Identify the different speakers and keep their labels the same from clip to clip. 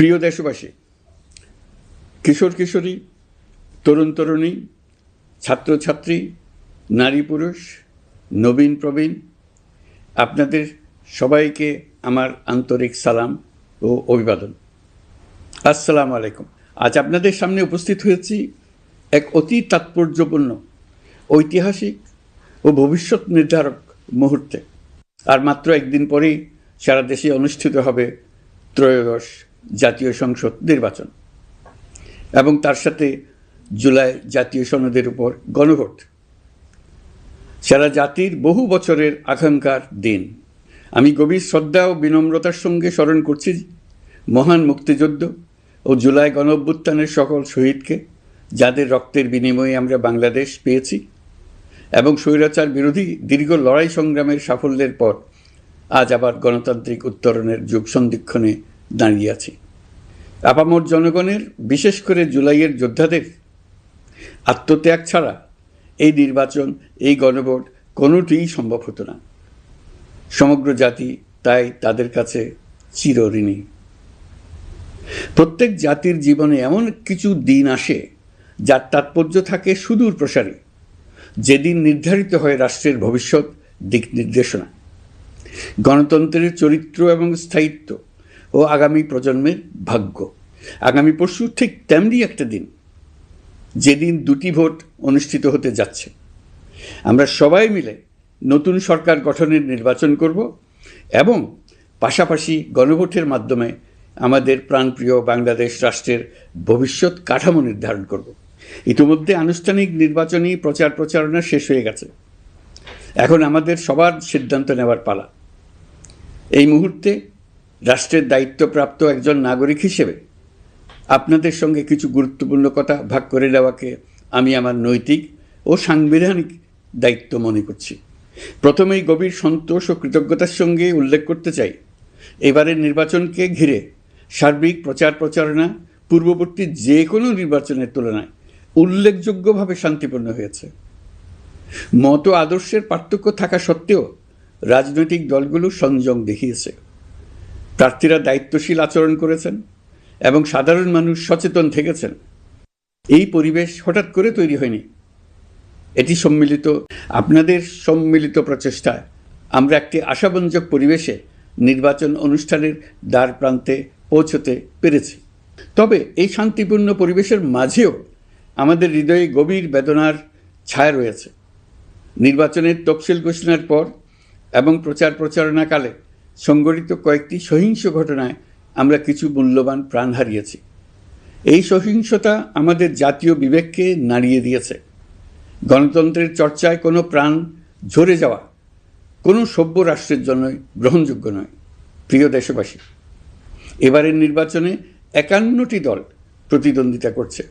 Speaker 1: প্রিয় দেশবাসী, কিশোর কিশোরী, তরুণ তরুণী, ছাত্রছাত্রী, নারী পুরুষ, নবীন প্রবীণ, আপনাদের সবাইকে আমার আন্তরিক সালাম ও অভিবাদন। আসসালামু আলাইকুম। আজ আপনাদের সামনে উপস্থিত হয়েছি এক অতি তাৎপর্যপূর্ণ, ঐতিহাসিক ও ভবিষ্যৎ নির্ধারক মুহূর্তে। আর মাত্র একদিন পরেই সারা দেশে অনুষ্ঠিত হবে ত্রয়োদশ জাতীয় সংসদ নির্বাচন এবং তার সাথে জুলাই জাতীয় সনদের উপর গণভোট। সারা জাতির বহু বছরের আকাঙ্ক্ষার দিন। আমি গভীর শ্রদ্ধা ও বিনম্রতার সঙ্গে স্মরণ করছি মহান মুক্তিযুদ্ধ ও জুলাই গণঅভ্যুত্থানের সকল শহীদকে, যাদের রক্তের বিনিময়ে আমরা বাংলাদেশ পেয়েছি এবং স্বৈরাচার বিরোধী দীর্ঘ লড়াই সংগ্রামের সাফল্যের পর আজ আবার গণতান্ত্রিক উত্তরণের যুগ সন্ধিক্ষণে দাঁড়িয়ে আছি। আপামর জনগণের, বিশেষ করে জুলাইয়ের যোদ্ধাদের আত্মত্যাগ ছাড়া এই নির্বাচন, এই গণভোট কোনোটিই সম্ভব হতো না। সমগ্র জাতি তাই তাদের কাছে চিরঋণী। প্রত্যেক জাতির জীবনে এমন কিছু দিন আসে যার তাৎপর্য থাকে সুদূর প্রসারী, যেদিন নির্ধারিত হয় রাষ্ট্রের ভবিষ্যৎ দিক নির্দেশনা, গণতন্ত্রের চরিত্র এবং স্থায়িত্ব ও আগামী প্রজন্মের ভাগ্য। আগামী পরশু ঠিক তেমনি একটা দিন, যেদিন দুটি ভোট অনুষ্ঠিত হতে যাচ্ছে। আমরা সবাই মিলে নতুন সরকার গঠনের নির্বাচন করব এবং পাশাপাশি গণভোটের মাধ্যমে আমাদের প্রাণপ্রিয় বাংলাদেশ রাষ্ট্রের ভবিষ্যৎ কাঠামো নির্ধারণ করব। ইতিমধ্যে আনুষ্ঠানিক নির্বাচনী প্রচারণা শেষ হয়ে গেছে। এখন আমাদের সবার সিদ্ধান্ত নেওয়ার পালা। এই মুহূর্তে রাষ্ট্রের দায়িত্বপ্রাপ্ত একজন নাগরিক হিসেবে আপনাদের সঙ্গে কিছু গুরুত্বপূর্ণ কথা ভাগ করে নেওয়াকে আমি আমার নৈতিক ও সাংবিধানিক দায়িত্ব মনে করছি। প্রথমেই গভীর সন্তোষ ও কৃতজ্ঞতার সঙ্গে উল্লেখ করতে চাই, এবারের নির্বাচনকে ঘিরে সার্বিক প্রচারণা পূর্ববর্তী যে কোনো নির্বাচনের তুলনায় উল্লেখযোগ্যভাবে শান্তিপূর্ণ হয়েছে। মত আদর্শের পার্থক্য থাকা সত্ত্বেও রাজনৈতিক দলগুলো সংযম দেখিয়েছে। প্রার্থীরা দায়িত্বশীল আচরণ করেছেন এবং সাধারণ মানুষ সচেতন থেকেছেন। এই পরিবেশ হঠাৎ করে তৈরি হয়নি। এটি আপনাদের সম্মিলিত প্রচেষ্টায় আমরা একটি আশাব্যঞ্জক পরিবেশে নির্বাচন অনুষ্ঠানের দ্বার প্রান্তে পৌঁছতে পেরেছি। তবে এই শান্তিপূর্ণ পরিবেশের মাঝেও আমাদের হৃদয়ে গভীর বেদনার ছায়া রয়েছে। নির্বাচনের তফসিল ঘোষণার পর এবং প্রচারণাকালে সংঘটিত কয়েকটি সহিংস ঘটনায় আমরা কিছু মূল্যবান প্রাণ হারিয়েছি। এই সহিংসতা আমাদের জাতীয় বিবেককে নাড়িয়ে দিয়েছে। গণতন্ত্রের চর্চায় কোনো প্রাণ ঝরে যাওয়া কোনো সভ্য রাষ্ট্রের জন্যই গ্রহণযোগ্য নয়। প্রিয় দেশবাসী, এবারের নির্বাচনে 51টি দল প্রতিদ্বন্দ্বিতা করছে,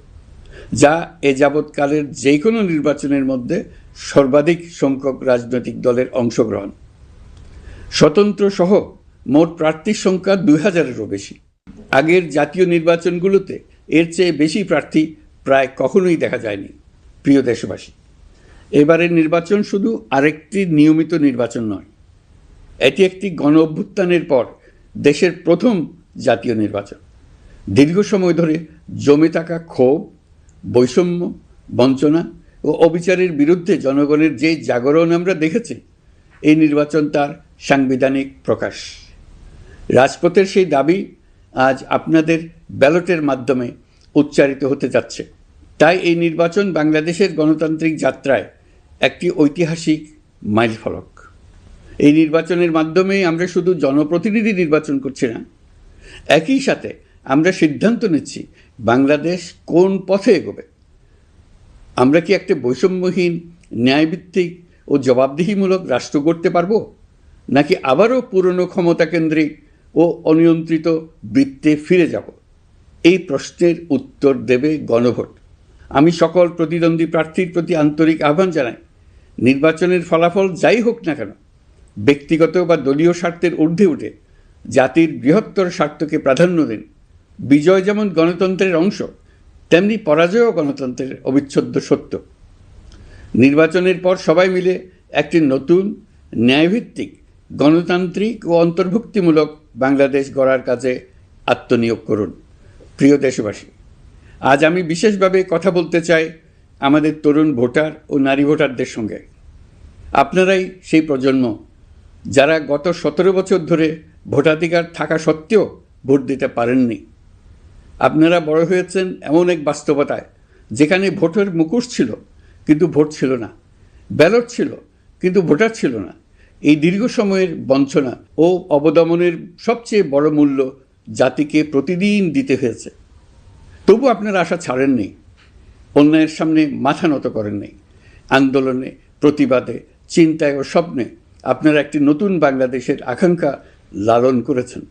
Speaker 1: যা এ যাবৎকালের যে কোনো নির্বাচনের মধ্যে সর্বাধিক সংখ্যক রাজনৈতিক দলের অংশগ্রহণ। স্বতন্ত্র সহ মোট প্রার্থীর সংখ্যা 2000-এরও বেশি। আগের জাতীয় নির্বাচনগুলোতে এর চেয়ে বেশি প্রার্থী প্রায় কখনোই দেখা যায়নি। প্রিয় দেশবাসী, এবারের নির্বাচন শুধু আরেকটি নিয়মিত নির্বাচন নয়, এটি একটি গণ অভ্যুত্থানের পর দেশের প্রথম জাতীয় নির্বাচন। দীর্ঘ সময় ধরে জমে থাকা ক্ষোভ, বৈষম্য, বঞ্চনা ও অবিচারের বিরুদ্ধে জনগণের যে জাগরণ আমরা দেখেছি, এই নির্বাচন তার সাংবিধানিক প্রকাশ। রাজপথের সেই দাবি আজ আপনাদের ব্যালটের মাধ্যমে উচ্চারিত হতে যাচ্ছে। তাই এই নির্বাচন বাংলাদেশের গণতান্ত্রিক যাত্রায় একটি ঐতিহাসিক মাইলফলক। এই নির্বাচনের মাধ্যমে আমরা শুধু জনপ্রতিনিধি নির্বাচন করছি না, একই সাথে আমরা সিদ্ধান্ত নিচ্ছি বাংলাদেশ কোন পথে এগোবে। আমরা কি একটা বৈষম্যহীন, ন্যায়ভিত্তিক ও জবাবদিহিমূলক রাষ্ট্র গড়তে পারব, নাকি আবারও পুরনো ক্ষমতাকেন্দ্রিক ও অনিয়ন্ত্রিত বৃত্তে ফিরে যাব? এই প্রশ্নের উত্তর দেবে গণভোট। আমি সকল প্রতিদ্বন্দ্বী প্রার্থীর প্রতি আন্তরিক আহ্বান জানাই, নির্বাচনের ফলাফল যাই হোক না কেন, ব্যক্তিগত বা দলীয় স্বার্থের ঊর্ধ্বে উঠে জাতির বৃহত্তর স্বার্থকে প্রাধান্য দিন। বিজয় যেমন গণতন্ত্রের অংশ, তেমনি পরাজয়ও গণতন্ত্রের অবিচ্ছেদ্য সত্য। নির্বাচনের পর সবাই মিলে একটি নতুন, ন্যায়ভিত্তিক, গণতান্ত্রিক ও অন্তর্ভুক্তিমূলক বাংলাদেশ গড়ার কাজে আত্মনিয়োগ করুন। প্রিয় দেশবাসী, আজ আমি বিশেষভাবে কথা বলতে চাই আমাদের তরুণ ভোটার ও নারী ভোটারদের সঙ্গে। আপনারাই সেই প্রজন্ম যারা গত 17 বছর ধরে ভোটাধিকার থাকা সত্ত্বেও ভোট দিতে পারেননি। আপনারা বড় হয়েছেন এমন এক বাস্তবতায় যেখানে ভোটের মুখোশ ছিল কিন্তু ভোট ছিল না, ব্যালট ছিল কিন্তু ভোটার ছিল না। এই দীর্ঘ সময়ের বঞ্চনা ও অবদমনের সবচেয়ে বড় মূল্য জাতিকে প্রতিদিন দিতে হয়েছে। তবু আপনারা আশা ছাড়েননি, অন্যায়ের সামনে মাথা নত করেননি। আন্দোলনে, প্রতিবাদে, চিন্তায় ও স্বপ্নে আপনারা একটি নতুন বাংলাদেশের আকাঙ্ক্ষা লালন করেছেন।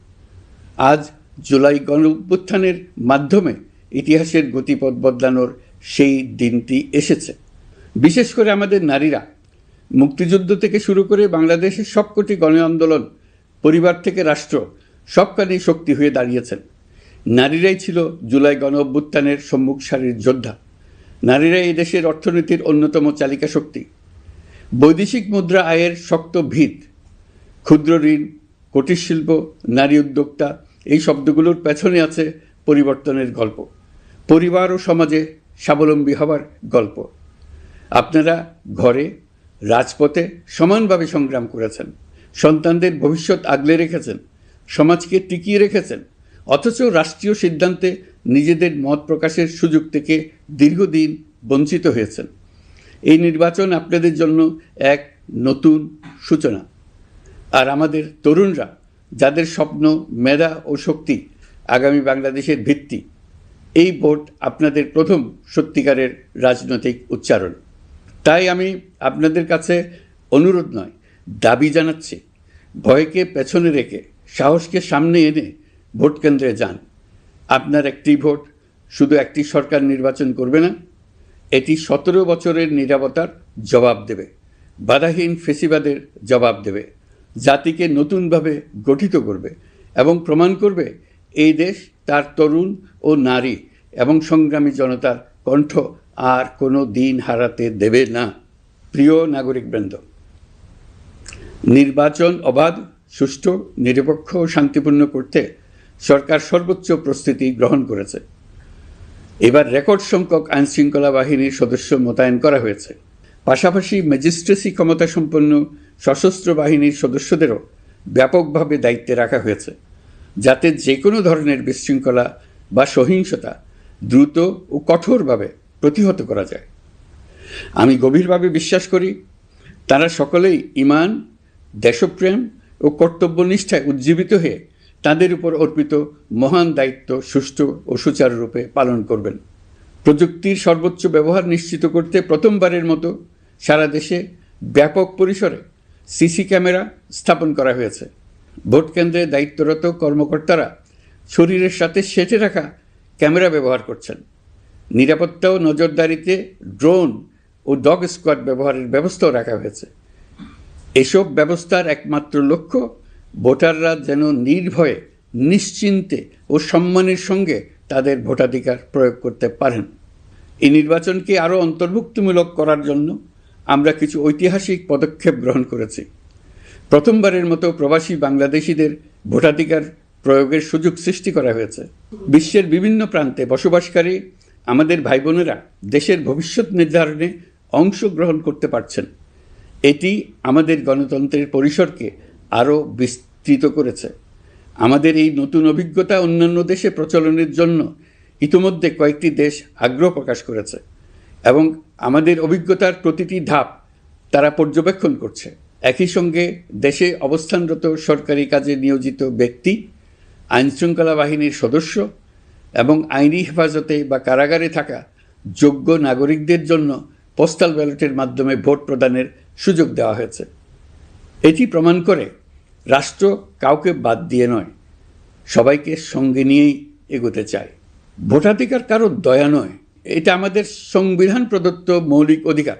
Speaker 1: আজ জুলাই গণঅভ্যুত্থানের মাধ্যমে ইতিহাসের গতিপথ বদলানোর সেই দিনটি এসেছে। বিশেষ করে আমাদের নারীরা মুক্তিযুদ্ধ থেকে শুরু করে বাংলাদেশের সবকটি গণ আন্দোলন, পরিবার থেকে রাষ্ট্র, সবখানেই শক্তি হয়ে দাঁড়িয়েছেন। নারীরাই ছিল জুলাই গণঅভ্যুত্থানের সম্মুখ সারির যোদ্ধা। নারীরাই এই দেশের অর্থনীতির অন্যতম চালিকা শক্তি। বৈদেশিক মুদ্রা আয়ের শক্ত ভিত, ক্ষুদ্র ঋণ, কুটির শিল্প, নারী উদ্যোক্তা, এই শব্দগুলোর পেছনে আছে পরিবর্তনের গল্প, পরিবার ও সমাজে স্বাবলম্বী হবার গল্প। আপনারা ঘরে, রাজপথে সমানভাবে সংগ্রাম করেছেন, সন্তানদের ভবিষ্যৎ আগলে রেখেছেন, সমাজকে টিকিয়ে রেখেছেন, অথচ রাষ্ট্রীয় সিদ্ধান্তে নিজেদের মত প্রকাশের সুযোগ থেকে দীর্ঘদিন বঞ্চিত হয়েছেন। এই নির্বাচন আপনাদের জন্য এক নতুন সূচনা। আর আমাদের তরুণরা, যাদের স্বপ্ন, মেধা ও শক্তি আগামী বাংলাদেশের ভিত্তি, এই ভোট আপনাদের প্রথম সত্যিকারের রাজনৈতিক উচ্চারণ। তাই আমি আপনাদের কাছে অনুরোধ নয়, দাবি জানাচ্ছি, ভয়কে পেছনে রেখে সাহসকে সামনে এনে ভোট কেন্দ্রে যান। আপনার একটি ভোট শুধু একটি সরকার নির্বাচন করবে না, এটি 17 বছরের নীরবতার জবাব দেবে, বাধাহীন ফেসিবাদের জবাব দেবে, জাতিকে নতুনভাবে গঠিত করবে এবং প্রমাণ করবে এই দেশ তার তরুণ ও নারী এবং সংগ্রামী জনতার কণ্ঠ আর কোনো দিন হারাতে দেবে না। প্রিয় নাগরিকবৃন্দ, নির্বাচন অবাধ, সুষ্ঠু, নিরপেক্ষ ও শান্তিপূর্ণ করতে সরকার সর্বোচ্চ প্রস্তুতি গ্রহণ করেছে। এবার রেকর্ড সংখ্যক আইনশৃঙ্খলা বাহিনীর সদস্য মোতায়েন করা হয়েছে। পাশাপাশি ম্যাজিস্ট্রেসি ক্ষমতাসম্পন্ন সশস্ত্র বাহিনীর সদস্যদেরও ব্যাপকভাবে দায়িত্বে রাখা হয়েছে, যাতে যে কোনো ধরনের বিশৃঙ্খলা বা সহিংসতা দ্রুত ও কঠোরভাবে প্রতিহত করা যায়। আমি গভীরভাবে বিশ্বাস করি তারা সকলেই ঈমান, দেশপ্রেম ও কর্তব্যনিষ্ঠায় উজ্জীবিত হয়ে তাদের উপর অর্পিত মহান দায়িত্ব সুষ্ঠু ও সুচারুরূপে পালন করবেন। প্রযুক্তির সর্বোচ্চ ব্যবহার নিশ্চিত করতে প্রথমবারের মতো সারা দেশে ব্যাপক পরিসরে সিসি ক্যামেরা স্থাপন করা হয়েছে। ভোট কেন্দ্রে দায়িত্বরত কর্মকর্তারা শরীরের সাথে সেটে রাখা ক্যামেরা ব্যবহার করছেন। নিরাপত্তা ও নজরদারিতে ড্রোন ও ডগ স্কোয়াড ব্যবহারের ব্যবস্থাও রাখা হয়েছে। এসব ব্যবস্থার একমাত্র লক্ষ্য ভোটাররা যেন নির্ভয়ে, নিশ্চিন্তে ও সম্মানের সঙ্গে তাদের ভোটাধিকার প্রয়োগ করতে পারেন। এই নির্বাচনকে আরও অন্তর্ভুক্তিমূলক করার জন্য আমরা কিছু ঐতিহাসিক পদক্ষেপ গ্রহণ করেছি। প্রথমবারের মতো প্রবাসী বাংলাদেশিদের ভোটাধিকার প্রয়োগের সুযোগ সৃষ্টি করা হয়েছে। বিশ্বের বিভিন্ন প্রান্তে বসবাসকারী আমাদের ভাই বোনেরা দেশের ভবিষ্যৎ নির্ধারণে অংশগ্রহণ করতে পারছেন। এটি আমাদের গণতন্ত্রের পরিসরকে আরও বিস্তৃত করেছে। আমাদের এই নতুন অভিজ্ঞতা অন্যান্য দেশে প্রচলনের জন্য ইতিমধ্যে কয়েকটি দেশ আগ্রহ প্রকাশ করেছে এবং আমাদের অভিজ্ঞতার প্রতিটি ধাপ তারা পর্যবেক্ষণ করছে। একই সঙ্গে দেশে অবস্থানরত সরকারি কাজে নিয়োজিত ব্যক্তি, আইনশৃঙ্খলা বাহিনীর সদস্য এবং আইনি হেফাজতে বা কারাগারে থাকা যোগ্য নাগরিকদের জন্য পোস্টাল ব্যালটের মাধ্যমে ভোট প্রদানের সুযোগ দেওয়া হয়েছে। এটি প্রমাণ করে রাষ্ট্র কাউকে বাদ দিয়ে নয়, সবাইকে সঙ্গে নিয়েই এগোতে চায়। ভোটাধিকার কারো দয়া নয়, এটা আমাদের সংবিধান প্রদত্ত মৌলিক অধিকার।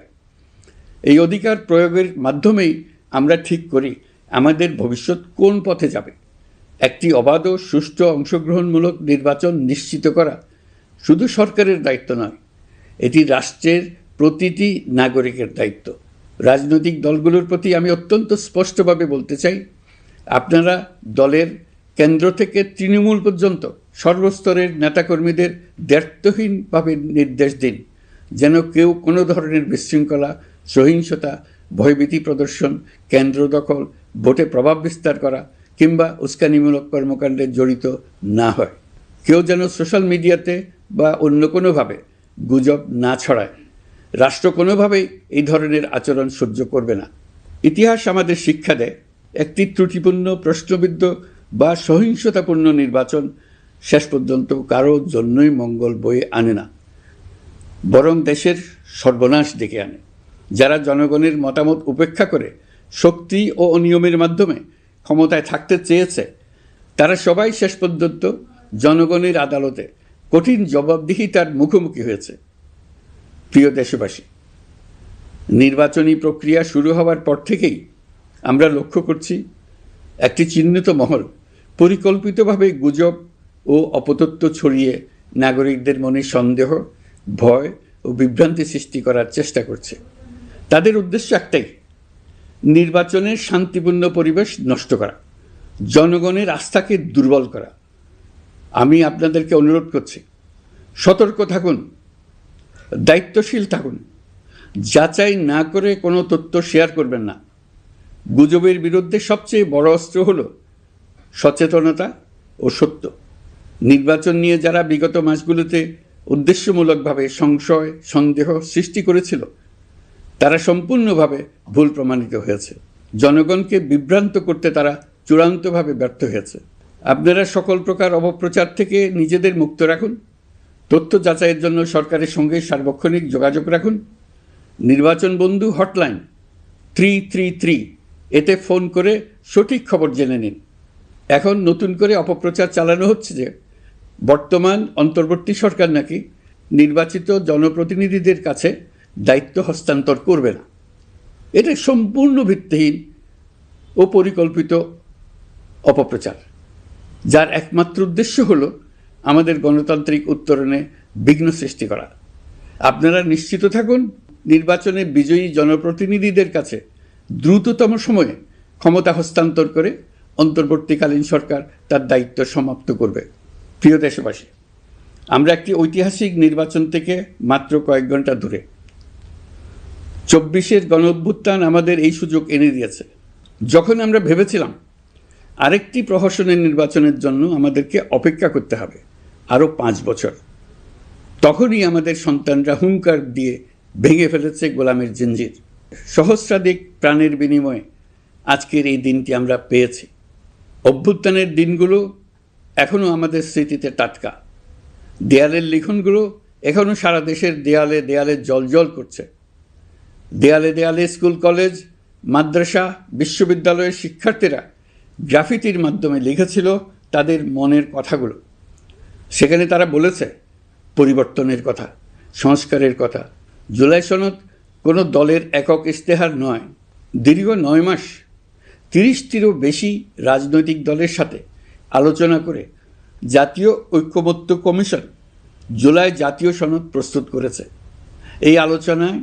Speaker 1: এই অধিকার প্রয়োগের মাধ্যমেই আমরা ঠিক করি আমাদের ভবিষ্যৎ কোন পথে যাবে। একটি অবাধ ও সুষ্ঠু অংশগ্রহণমূলক নির্বাচন নিশ্চিত করা শুধু সরকারের দায়িত্ব নয়, এটি রাষ্ট্রের প্রতিটি নাগরিকের দায়িত্ব। রাজনৈতিক দলগুলোর প্রতি আমি অত্যন্ত স্পষ্টভাবে বলতে চাই, আপনারা দলের কেন্দ্র থেকে তৃণমূল পর্যন্ত সর্বস্তরের নেতাকর্মীদের দ্ব্যর্থহীনভাবে নির্দেশ দিন যেন কেউ কোনো ধরনের বিশৃঙ্খলা, সহিংসতা, ভয়ভীতি প্রদর্শন, কেন্দ্র দখল, ভোটে প্রভাব বিস্তার করা কিংবা উস্কানিমূলক কর্মকাণ্ডে জড়িত না হয়। কেউ যেন সোশ্যাল মিডিয়াতে বা অন্য কোনোভাবে গুজব না ছড়ায়। রাষ্ট্র কোনোভাবেই এই ধরনের আচরণ সহ্য করবে না। ইতিহাস আমাদের শিক্ষা দেয়, একটি ত্রুটিপূর্ণ, প্রশ্নবিদ্ধ বা সহিংসতাপূর্ণ নির্বাচন শেষ পর্যন্ত কারোর জন্যই মঙ্গল বয়ে আনে না, বরং দেশের সর্বনাশ ডেকে আনে। যারা জনগণের মতামত উপেক্ষা করে শক্তি ও অনিয়মের মাধ্যমে ক্ষমতায় থাকতে চেয়েছে, তারা সবাই শেষ পর্যন্ত জনগণের আদালতে কঠিন জবাবদিহিতার মুখোমুখি হয়েছে। প্রিয় দেশবাসী, নির্বাচনী প্রক্রিয়া শুরু হওয়ার পর থেকেই আমরা লক্ষ্য করছি একটি চিহ্নিত মহল পরিকল্পিতভাবে গুজব ও অপতথ্য ছড়িয়ে নাগরিকদের মনে সন্দেহ, ভয় ও বিভ্রান্তি সৃষ্টি করার চেষ্টা করছে। তাদের উদ্দেশ্য একটাই, নির্বাচনের শান্তিপূর্ণ পরিবেশ নষ্ট করা, জনগণের আস্থাকে দুর্বল করা। আমি আপনাদেরকে অনুরোধ করছি, সতর্ক থাকুন, দায়িত্বশীল থাকুন, যাচাই না করে কোনো তথ্য শেয়ার করবেন না। গুজবের বিরুদ্ধে সবচেয়ে বড় অস্ত্র হল সচেতনতা ও সত্য। নির্বাচন নিয়ে যারা বিগত মাসগুলোতে উদ্দেশ্যমূলকভাবে সংশয়, সন্দেহ সৃষ্টি করেছিল, তারা সম্পূর্ণভাবে ভুল প্রমাণিত হয়েছে। জনগণকে বিভ্রান্ত করতে তারা চূড়ান্তভাবে ব্যর্থ হয়েছে। আপনারা সকল প্রকার অপপ্রচার থেকে নিজেদের মুক্ত রাখুন। তথ্য যাচাইয়ের জন্য সরকারের সঙ্গে সার্বক্ষণিক যোগাযোগ রাখুন। নির্বাচন বন্ধু হটলাইন 333 এতে ফোন করে সঠিক খবর জেনে নিন। এখন নতুন করে অপপ্রচার চালানো হচ্ছে যে বর্তমান অন্তর্বর্তী সরকার নাকি নির্বাচিত জনপ্রতিনিধিদের কাছে দায়িত্ব হস্তান্তর করবে না। এটা সম্পূর্ণ ভিত্তিহীন ও পরিকল্পিত অপপ্রচার, যার একমাত্র উদ্দেশ্য হল আমাদের গণতান্ত্রিক উত্তরণে বিঘ্ন সৃষ্টি করা। আপনারা নিশ্চিত থাকুন, নির্বাচনে বিজয়ী জনপ্রতিনিধিদের কাছে দ্রুততম সময়ে ক্ষমতা হস্তান্তর করে অন্তর্বর্তীকালীন সরকার তার দায়িত্ব সমাপ্ত করবে। প্রিয় দেশবাসী, আমরা একটি ঐতিহাসিক নির্বাচন থেকে মাত্র কয়েক ঘন্টা দূরে। 24-এর গণঅভ্যুত্থান আমাদের এই সুযোগ এনে দিয়েছে। যখন আমরা ভেবেছিলাম আরেকটি প্রহসনের নির্বাচনের জন্য আমাদেরকে অপেক্ষা করতে হবে আরও 5 বছর, তখনই আমাদের সন্তানরা হুঙ্কার দিয়ে ভেঙে ফেলেছে গোলামের জিঞ্জির। সহস্রাধিক প্রাণের বিনিময়ে আজকের এই দিনটি আমরা পেয়েছি। অভ্যুত্থানের দিনগুলো এখনও আমাদের স্মৃতিতে টাটকা। দেয়ালের লিখনগুলো এখনও সারা দেশের দেয়ালে দেয়ালে জলজল করছে। দেয়ালে দেয়ালে স্কুল, কলেজ, মাদ্রাসা, বিশ্ববিদ্যালয়ের শিক্ষার্থীরা গ্রাফিতির মাধ্যমে লিখেছিল তাদের মনের কথাগুলো। সেখানে তারা বলেছে পরিবর্তনের কথা, সংস্কারের কথা। জুলাই সনদ কোনো দলের একক ইশতেহার নয়। দীর্ঘ 9 মাস 30টিরও বেশি রাজনৈতিক দলের সাথে আলোচনা করে জাতীয় ঐক্যমত্য কমিশন জুলাই জাতীয় সনদ প্রস্তুত করেছে। এই আলোচনায়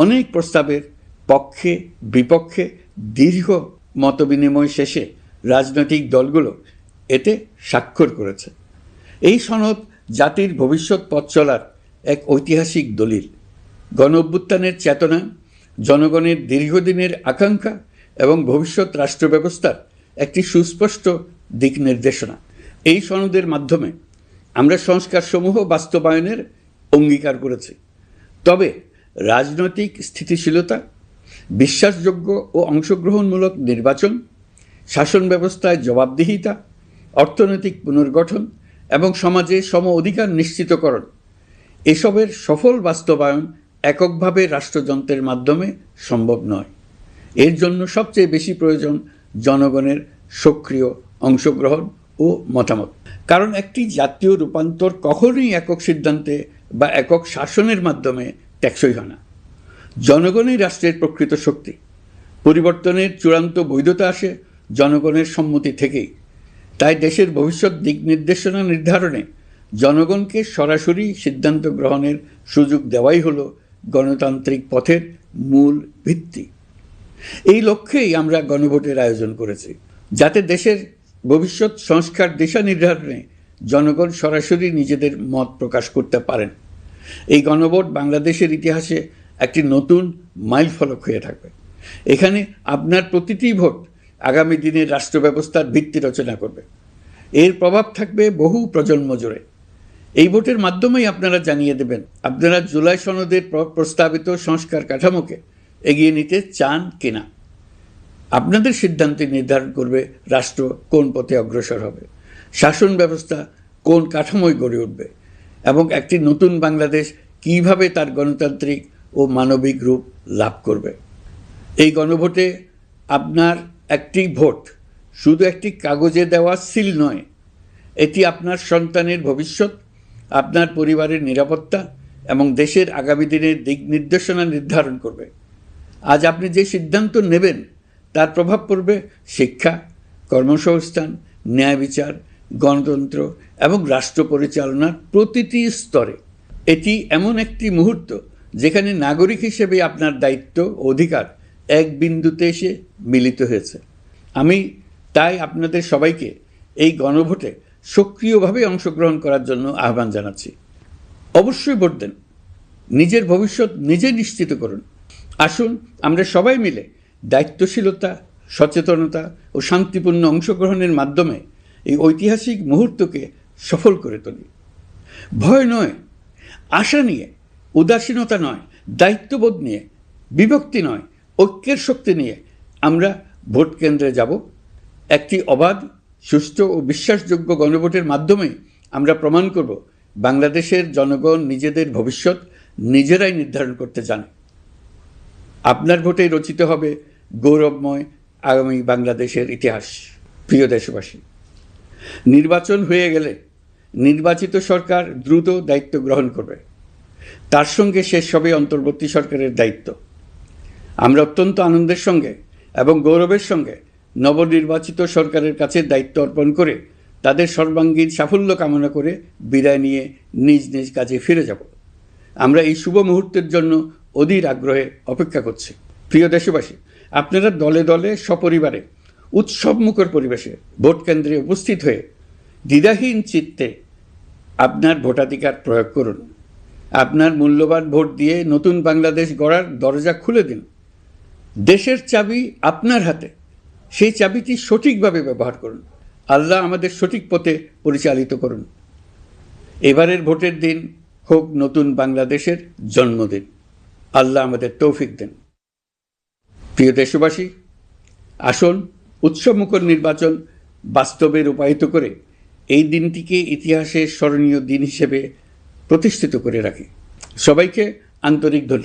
Speaker 1: অনেক প্রস্তাবের পক্ষে বিপক্ষে দীর্ঘ মতবিনিময় শেষে রাজনৈতিক দলগুলো এতে স্বাক্ষর করেছে। এই সনদ জাতির ভবিষ্যৎ পথ চলার এক ঐতিহাসিক দলিল, গণঅভ্যুত্থানের চেতনা, জনগণের দীর্ঘদিনের আকাঙ্ক্ষা এবং ভবিষ্যৎ রাষ্ট্র ব্যবস্থার একটি সুস্পষ্ট দিক নির্দেশনা। এই সনদের মাধ্যমে আমরা সংস্কারসমূহ বাস্তবায়নের অঙ্গীকার করেছি। তবে রাজনৈতিক স্থিতিশীলতা, বিশ্বাসযোগ্য ও অংশগ্রহণমূলক নির্বাচন, শাসন ব্যবস্থায় জবাবদিহিতা, অর্থনৈতিক পুনর্গঠন এবং সমাজে সম অধিকার নিশ্চিতকরণ, এসবের সফল বাস্তবায়ন এককভাবে রাষ্ট্রযন্ত্রের মাধ্যমে সম্ভব নয়। এর জন্য সবচেয়ে বেশি প্রয়োজন জনগণের সক্রিয় অংশগ্রহণ ও মতামত। কারণ একটি জাতীয় রূপান্তর কখনোই একক সিদ্ধান্তে বা একক শাসনের মাধ্যমে টেকসই হয় না। জনগণই রাষ্ট্রের প্রকৃত শক্তি। পরিবর্তনের চূড়ান্ত বৈধতা আসে জনগণের সম্মতি থেকেই। তাই দেশের ভবিষ্যৎ দিক নির্দেশনা নির্ধারণে জনগণকে সরাসরি সিদ্ধান্ত গ্রহণের সুযোগ দেওয়াই হলো গণতান্ত্রিক পথের মূল ভিত্তি। এই লক্ষ্যেই আমরা গণভোটের আয়োজন করেছি, যাতে দেশের ভবিষ্যৎ সংস্কার দিশা নির্ধারণে জনগণ সরাসরি নিজেদের মত প্রকাশ করতে পারেন। এই গণভোট বাংলাদেশের ইতিহাসে একটি নতুন মাইলফলক হয়ে থাকবে। এখানে আপনার প্রতিটি ভোট আগামী দিনের রাষ্ট্র ব্যবস্থার ভিত্তি রচনা করবে। এর প্রভাব থাকবে বহু প্রজন্ম জুড়ে। এই ভোটের মাধ্যমেই আপনারা জানিয়ে দেবেন আপনারা জুলাই সনদের প্রস্তাবিত সংস্কার কাঠামোকে এগিয়ে নিতে চান কিনা। আপনাদের সিদ্ধান্তে নির্ধারণ করবে রাষ্ট্র কোন পথে অগ্রসর হবে, শাসন ব্যবস্থা কোন কাঠামোয় গড়ে উঠবে এবং একটি নতুন বাংলাদেশ কিভাবে তার গণতান্ত্রিক ও মানবিক রূপ লাভ করবে। এই গণভোটে আপনার একটি ভোট শুধু একটি কাগজে দেওয়া সিল নয়, এটি আপনার সন্তানের ভবিষ্যৎ, আপনার পরিবারের নিরাপত্তা এবং দেশের আগামী দিনের দিক নির্দেশনা নির্ধারণ করবে। আজ আপনি যে সিদ্ধান্ত নেবেন তার প্রভাব পড়বে শিক্ষা, কর্মসংস্থান, ন্যায় বিচার, গণতন্ত্র এবং রাষ্ট্র পরিচালনার প্রতিটি স্তরে। এটি এমন একটি মুহূর্ত যেখানে নাগরিক হিসেবে আপনার দায়িত্ব ও অধিকার এক বিন্দুতে এসে মিলিত হয়েছে। আমি তাই আপনাদের সবাইকে এই গণভোটে সক্রিয়ভাবে অংশগ্রহণ করার জন্য আহ্বান জানাচ্ছি। অবশ্যই ভোট দেন, নিজের ভবিষ্যৎ নিজে নিশ্চিত করুন। আসুন আমরা সবাই মিলে দায়িত্বশীলতা, সচেতনতা ও শান্তিপূর্ণ অংশগ্রহণের মাধ্যমে এই ঐতিহাসিক মুহূর্তকে সফল করে তুলি। ভয় নয়, আশা নিয়ে, উদাসীনতা নয়, দায়িত্ববোধ নিয়ে, বিভক্তি নয়, ঐক্যের শক্তি নিয়ে আমরা ভোট কেন্দ্রে যাব। একটি অবাধ, সুষ্ঠু ও বিশ্বাসযোগ্য গণভোটের মাধ্যমে আমরা প্রমাণ করব বাংলাদেশের জনগণ নিজেদের ভবিষ্যৎ নিজেরাই নির্ধারণ করতে জানে। আপনার ভোটে রচিত হবে গৌরবময় আগামী বাংলাদেশের ইতিহাস। প্রিয় দেশবাসী, নির্বাচন হয়ে গেলে নির্বাচিত সরকার দ্রুত দায়িত্ব গ্রহণ করবে। তার সঙ্গে শেষ হবে অন্তর্বর্তী সরকারের দায়িত্ব। আমরা অত্যন্ত আনন্দের সঙ্গে এবং গৌরবের সঙ্গে নবনির্বাচিত সরকারের কাছে দায়িত্ব অর্পণ করে তাদের সর্বাঙ্গীন সাফল্য কামনা করে বিদায় নিয়ে নিজ নিজ কাজে ফিরে যাব। আমরা এই শুভ মুহূর্তের জন্য অধীর আগ্রহে অপেক্ষা করছি। প্রিয় দেশবাসী, আপনারা দলে দলে সপরিবারে উৎসবমুখর পরিবেশে ভোট কেন্দ্রে উপস্থিত হয়ে দ্বিধাহীন চিত্তে আপনার ভোটাধিকার প্রয়োগ করুন। আপনার মূল্যবান ভোট দিয়ে নতুন বাংলাদেশ গড়ার দরজা খুলে দিন। দেশের চাবি আপনার হাতে, সেই চাবিটি সঠিকভাবে ব্যবহার করুন। আল্লাহ আমাদের সঠিক পথে পরিচালিত করুন। এবারের ভোটের দিন হোক নতুন বাংলাদেশের জন্মদিন। আল্লাহ আমাদের তৌফিক দেন। প্রিয় দেশবাসী, আসুন উৎসবমুখর নির্বাচন বাস্তবে রূপায়িত করে এই দিনটিকে ইতিহাসের স্মরণীয় দিন হিসেবে প্রতিষ্ঠিত করে রাখি। সবাইকে আন্তরিক ধন্যবাদ।